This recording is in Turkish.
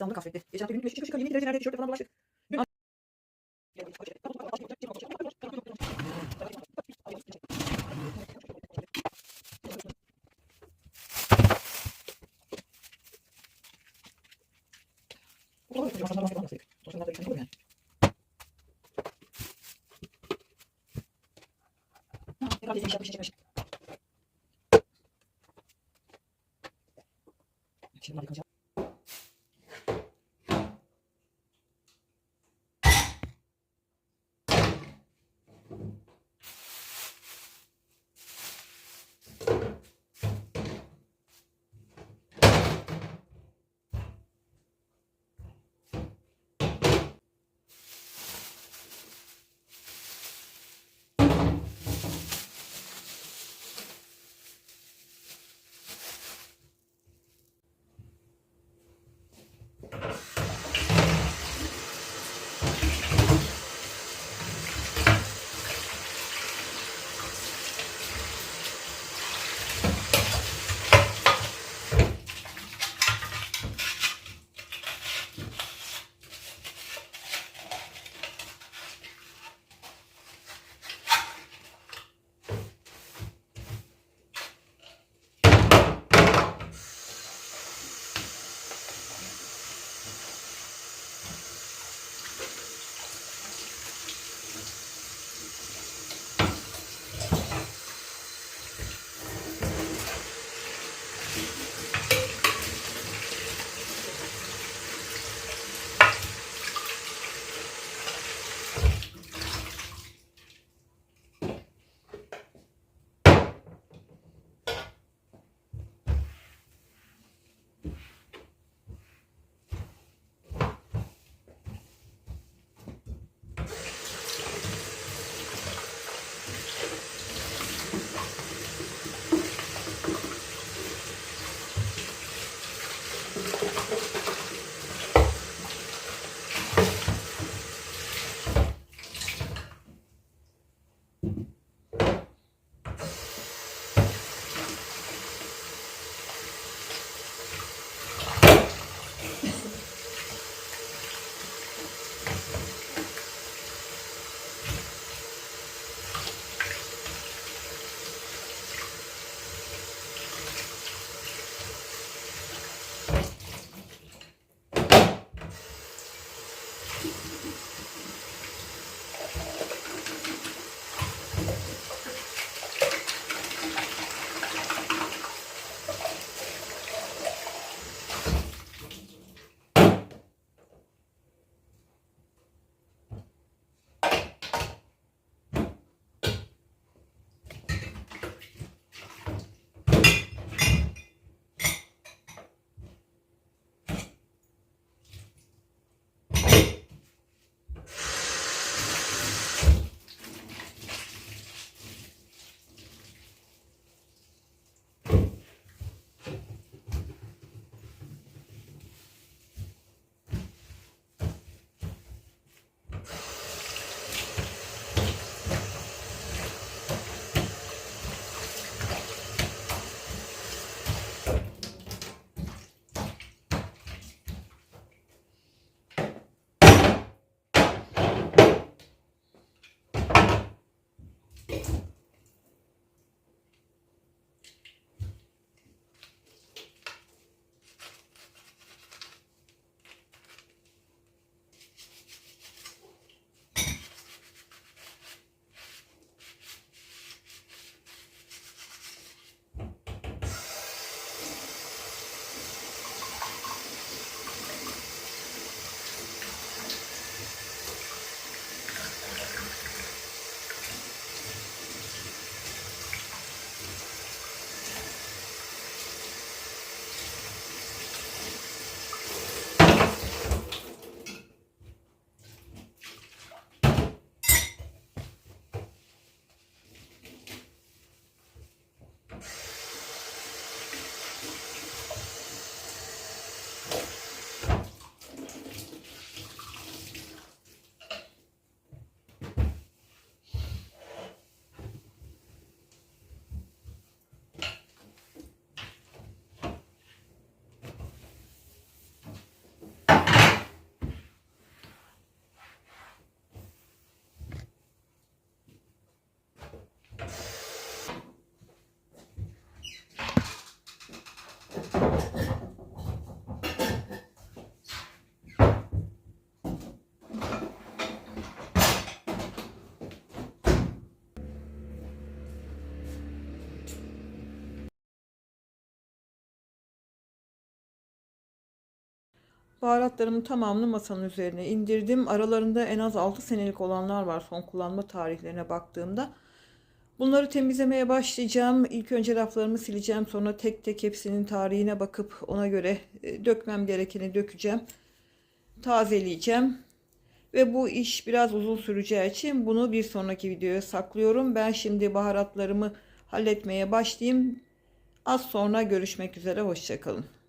Damla kahvetti. Geçen hafta günlük 5 kişi yemin neredeyse tişörtle falan dolaştık. Dün Şimdi Baharatlarımın tamamını masanın üzerine indirdim. Aralarında en az 6 senelik olanlar var son kullanma tarihlerine baktığımda. Bunları temizlemeye başlayacağım. İlk önce raflarımı sileceğim. Sonra tek tek hepsinin tarihine bakıp ona göre dökmem gerekeni dökeceğim. Tazeleyeceğim. Ve bu iş biraz uzun süreceği için bunu bir sonraki videoya saklıyorum. Ben şimdi baharatlarımı halletmeye başlayayım. Az sonra görüşmek üzere. Hoşça kalın.